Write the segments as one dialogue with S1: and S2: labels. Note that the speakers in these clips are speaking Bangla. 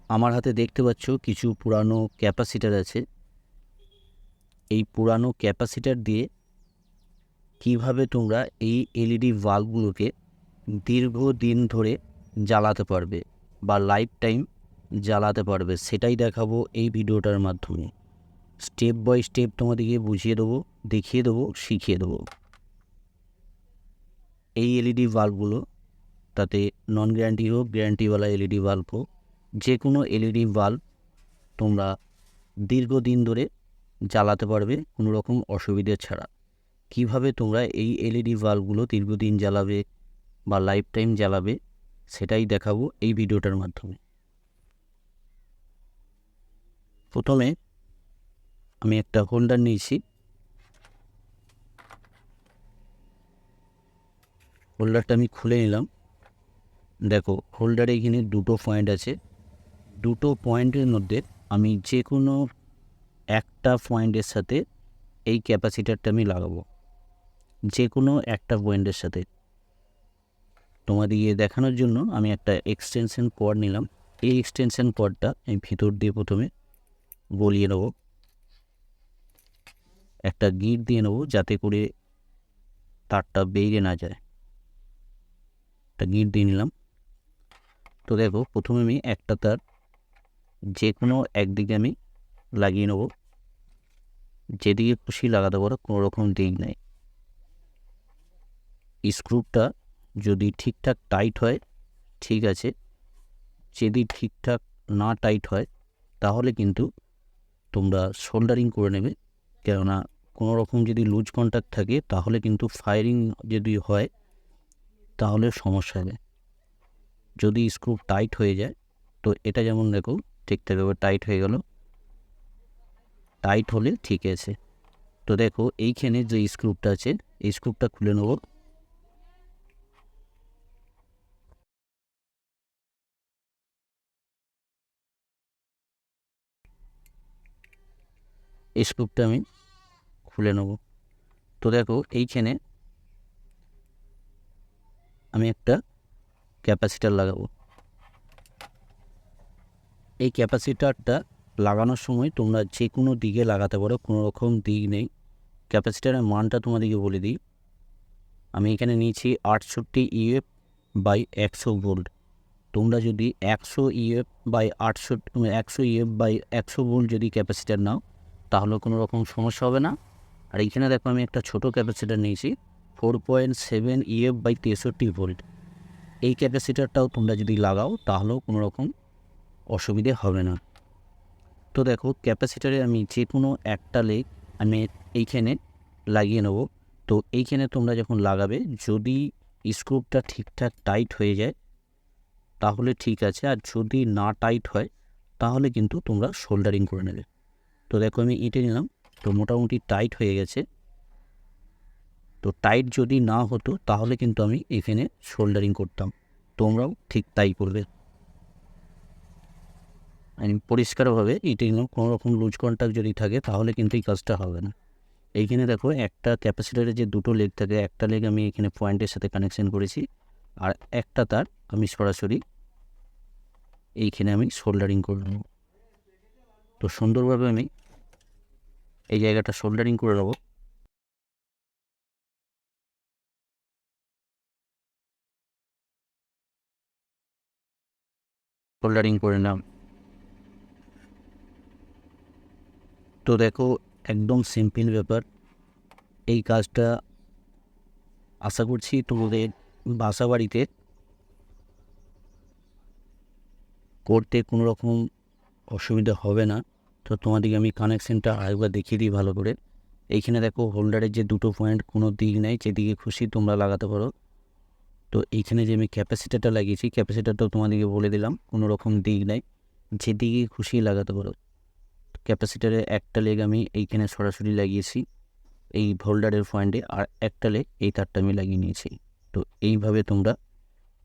S1: আমার হাতে দেখতে পাচ্ছ কিছু পুরানো ক্যাপাসিটার আছে। এই পুরানো ক্যাপাসিটার দিয়ে কিভাবে তোমরা এই এলইডি বাল্বগুলোকে দীর্ঘদিন ধরে জ্বালাতে পারবে বা লাইফ টাইম জ্বালাতে পারবে, সেটাই দেখাবো এই ভিডিওটার মাধ্যমে। স্টেপ বাই স্টেপ তোমাদেরকে বুঝিয়ে দেবো, দেখিয়ে দেবো, শিখিয়ে দেবো। এই এলইডি বাল্বগুলো, তাতে নন গ্যারান্টি হোক, গ্যারান্টিওয়ালা এলইডি বাল্ব হোক, যে কোনো এলইডি বাল্ব তোমরা দীর্ঘদিন ধরে জ্বালাতে পারবে কোনো রকম অসুবিধে ছাড়া। কিভাবে তোমরা এই এলইডি বাল্বগুলো দীর্ঘদিন জ্বালাবে বা লাইফ টাইম জ্বালাবে সেটাই দেখাবো এই ভিডিওটার মাধ্যমে। প্রথমে আমি একটা হোল্ডার নিয়েছি। হোল্ডারটা আমি খুলে নিলাম। দেখো, হোল্ডারে এখানে দুটো পয়েন্ট আছে। দুটো পয়েন্টের মধ্যে আমি যে কোনো একটা পয়েন্টের সাথে এই ক্যাপাসিটারটা আমি লাগাবো, যে কোনো একটা পয়েন্টের সাথে। তোমাদেরকে দেখানোর জন্য আমি একটা এক্সটেনশন কর্ড নিলাম। এই এক্সটেনশন কর্ডটা আমি ভিতর দিয়ে প্রথমে গলিয়ে নেব, একটা গিট দিয়ে নেব যাতে করে তারটা বেরিয়ে না যায়। একটা গিট দিয়ে নিলাম। তো দেখো, প্রথমে আমি একটা তার যে কোনো একদিকে আমি লাগিয়ে নেব। যেদিকে খুশি লাগাতে পারো, কোনো রকম দিক নেই। স্ক্রুটা যদি ঠিকঠাক টাইট হয় ঠিক আছে, যদি ঠিকঠাক না টাইট হয় তাহলে কিন্তু তোমরা সোল্ডারিং করে নেবে। কেননা কোনো রকম যদি লুজ কন্ট্যাক্ট থাকে তাহলে কিন্তু ফায়ারিং যদি হয় তাহলে সমস্যা হবে। যদি স্ক্রু টাইট হয়ে যায়, তো এটা যেমন দেখো ঠিকঠাকভাবে টাইট হয়ে গেল, টাইট হলে ঠিক আছে। তো দেখো, এইখানে যে স্ক্রুটা আছে এই স্ক্রুটা খুলে নেব। এই স্ক্রুটা আমি খুলে নেব। তো দেখো, এইখানে আমি একটা ক্যাপাসিটার লাগাবো। এই ক্যাপাসিটারটা লাগানোর সময় তোমরা যে কোনো দিকে লাগাতে পারো, কোনো রকম দিক নেই। ক্যাপাসিটারের মানটা তোমাদেরকে বলে দিই। আমি এখানে নিয়েছি 68 ইউএফ বাই 100 ভোল্ট। তোমরা যদি 100 uF by 100 uF by 100 volt যদি ক্যাপাসিটার নাও তাহলে কোনো রকম সমস্যা হবে না। আর এইখানে দেখো, আমি একটা ছোট ক্যাপাসিটার নিয়েছি 4.7 ইউএফ বাই 63 ভোল্ট। এই ক্যাপাসিটারটাও তোমরা যদি লাগাও তাহলেও কোনো রকম অসুবিধে হবে না। তো দেখো, ক্যাপাসিটারে আমি যে কোনো একটা লেগ আমি এইখানে লাগিয়ে নেব। তো এইখানে তোমরা যখন লাগাবে, যদি স্ক্রুটা ঠিকঠাক টাইট হয়ে যায় তাহলে ঠিক আছে, আর যদি না টাইট হয় তাহলে কিন্তু তোমরা সোল্ডারিং করে নেবে। তো দেখো, আমি ইটে নিলাম, তো মোটামুটি টাইট হয়ে গেছে। তো টাইট যদি না হতো তাহলে কিন্তু আমি এখানে সোল্ডারিং করতাম। তোমরাও ঠিক তাই করবে। আমি পরিষ্কারভাবে ইটে নিলাম, কোনো রকম লুজ কন্ট্যাক্ট যদি থাকে তাহলে কিন্তু এই কাজটা হবে না। এইখানে দেখো, একটা ক্যাপাসিটারের যে দুটো লেগ থাকে, একটা লেগ আমি এখানে পয়েন্টের সাথে কানেকশন করেছি, আর একটা তার আমি সরাসরি এইখানে আমি সোল্ডারিং করে নেব। তো সুন্দরভাবে আমি এই জায়গাটা সোল্ডারিং করে নেব। সোল্ডারিং করে নাও। তো দেখো, একদম সিম্পল ব্যাপার। এই কাজটা আশা করছি তোমাদের বাসা বাড়িতে করতে কোনো রকম অসুবিধা হবে না। তো তোমাদেরকে আমি কানেকশানটা আরেকবার দেখিয়ে দিই ভালো করে। এইখানে দেখো, হোল্ডারের যে দুটো পয়েন্ট, কোনো দিক নেই, যেদিকে খুশি তোমরা লাগাতে পারো। তো এইখানে যে আমি ক্যাপাসিটারটা লাগিয়েছি, ক্যাপাসিটারটাও তোমাদেরকে বলে দিলাম, কোনো রকম দিক নেই, যেদিকে খুশি লাগাতে পারো। ক্যাপাসিটারের একটা লেগ আমি এইখানে সরাসরি লাগিয়েছি এই হোল্ডারের পয়েন্টে, আর একটা লেগ এই তারটা আমি লাগিয়ে নিয়েছি। তো এইভাবে তোমরা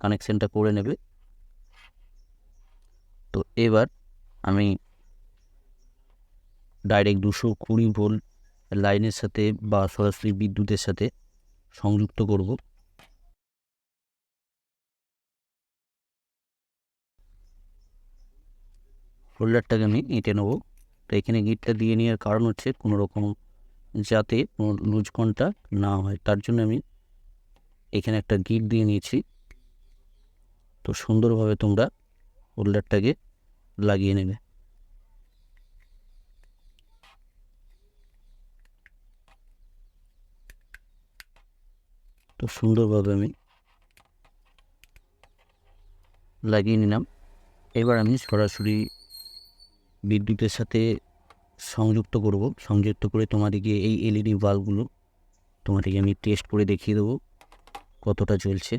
S1: কানেকশানটা করে নেবে। তো এবার আমি ডাইরেক্ট 220 ভোল্ট লাইনের সাথে বা সরাসরি বিদ্যুতের সাথে সংযুক্ত করব। হোল্ডারটাকে আমি এঁটে নেবো। তো এখানে গিটটা দিয়ে নেওয়ার কারণ হচ্ছে কোনো রকম যাতে কোনো লুজ কন্টাক্ট না হয়, তার জন্য আমি এখানে একটা গিট দিয়ে নিয়েছি। তো সুন্দরভাবে তোমরা হোল্ডারটাকে লাগিয়ে নেবে। তো সুন্দরভাবে আমি লাগিয়ে নিলাম। এবার আমি সরাসরি বিদ্যুতের সাথে সংযুক্ত করব। সংযুক্ত করে তোমাদেরকে এই এলইডি বাল্বগুলো তোমাদেরকে আমি টেস্ট করে দেখিয়ে দেবো কতটা জ্বলছে।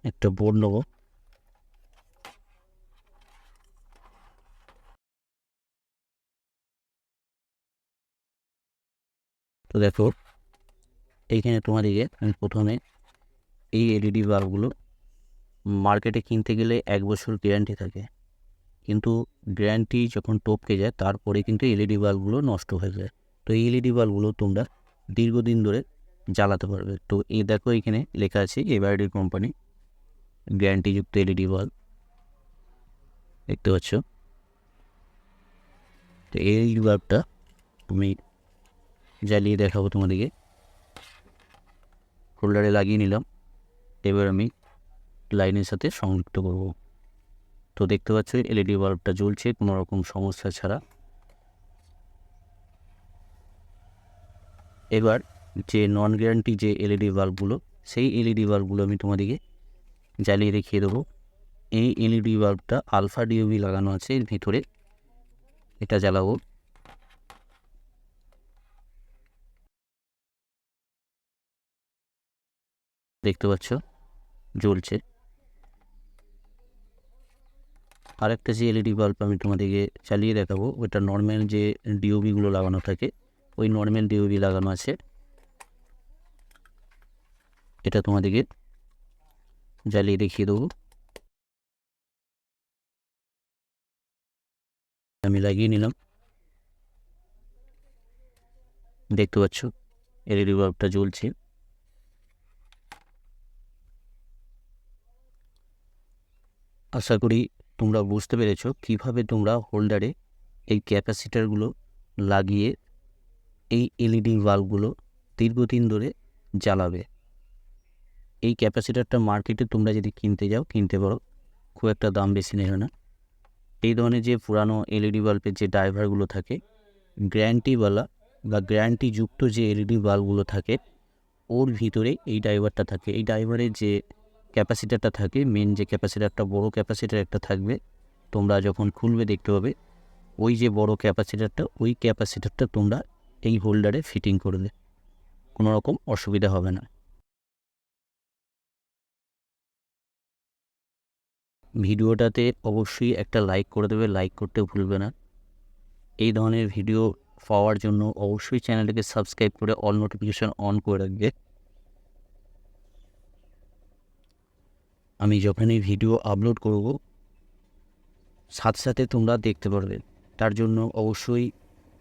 S1: একটা বোর্ড নেব। তো দেখো এইখানে তোমাদেরকে আমি প্রথমে এই এলইডি বাল্বগুলো মার্কেটে কিনতে গেলে 1 বছর গ্যারান্টি থাকে, কিন্তু গ্যারান্টি যখন টপকে যায় তারপরে কিন্তু এলইডি বাল্বগুলো নষ্ট হয়ে যায়। তো এই এলইডি বাল্বগুলো তোমরা দীর্ঘদিন ধরে জ্বালাতে পারবে। তো এই দেখো এখানে লেখা আছে এভারডি কোম্পানি গ্যারান্টিযুক্ত এলইডি বাল্ব, দেখতে পাচ্ছ। তো এই এলইডি বাল্বটা আমি জ্বালিয়ে দেখাবো তোমাদেরকে। হোল্ডারে লাগিয়ে নিলাম। এবার আমি লাইনের সাথে সংযুক্ত করব। তো দেখতে পাচ্ছ এলইডি বাল্বটা জ্বলছে কোনো রকম সমস্যা ছাড়া। এবার যে নন গ্যারান্টি যে এলইডি বাল্বগুলো, সেই এলইডি বাল্বগুলো আমি তোমাদেরকে জ্বালিয়ে দেখিয়ে দেবো। এই এলইডি বাল্বটা আলফা ডিওবি লাগানো আছে এর ভিতরে, এটা জ্বালাবো। দেখতে পাচ্ছ জ্বলছে। আরেকটা যে এলইডি বাল্ব আমি তোমাদেরকে চালিয়ে দেখাবো, ওইটা নর্মাল যে ডিওবিগুলো লাগানো থাকে, ওই নর্মাল ডিওবি লাগানো আছে, এটা তোমাদেরকে জ্বালিয়ে দেখিয়ে দেবো। আমি লাগিয়ে নিলাম। দেখতে পাচ্ছ এলইডি বাল্বটা জ্বলছে। আশা করি তোমরা বুঝতে পেরেছো কিভাবে তোমরা হোল্ডারে এই ক্যাপাসিটারগুলো লাগিয়ে এই এলইডি বাল্বগুলো দীর্ঘদিন ধরে জ্বালাবে। এই ক্যাপাসিটারটা মার্কেটে তোমরা যদি কিনতে যাও কিনতে পারো, খুব একটা দাম বেশি নেবে না। এই ধরনের যে পুরানো এলইডি বাল্বের যে ড্রাইভারগুলো থাকে, গ্যারান্টিওয়ালা বা গ্যারান্টিযুক্ত যে এলইডি বাল্বগুলো থাকে, ওর ভিতরে এই ড্রাইভারটা থাকে। এই ড্রাইভারের যে ক্যাপাসিটারটা থাকে, মেন যে ক্যাপাসিটারটা বড় ক্যাপাসিটার একটা থাকবে, তোমরা যখন খুলবে দেখতে পাবে ওই যে বড় ক্যাপাসিটারটা, ওই ক্যাপাসিটারটা তোমরা এই হোল্ডারে ফিটিং করবে, কোনো রকম অসুবিধা হবে না। ভিডিওটাতে অবশ্যই একটা লাইক করে দেবে, লাইক করতে ভুলবে না। এই ধরনের ভিডিও পাওয়ার জন্য অবশ্যই চ্যানেলটাকে সাবস্ক্রাইব করে অল নোটিফিকেশন অন করে রাখবে। আমি যখনই ভিডিও আপলোড করব সাথে সাথে তোমরা দেখতে পারবে, তার জন্য অবশ্যই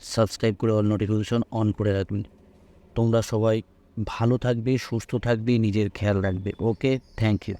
S1: সাবস্ক্রাইব করে অল নোটিফিকেশন অন করে রাখবে। তোমরা সবাই ভালো থাকবে, সুস্থ থাকবে, নিজের খেয়াল রাখবে। ওকে, থ্যাংক ইউ।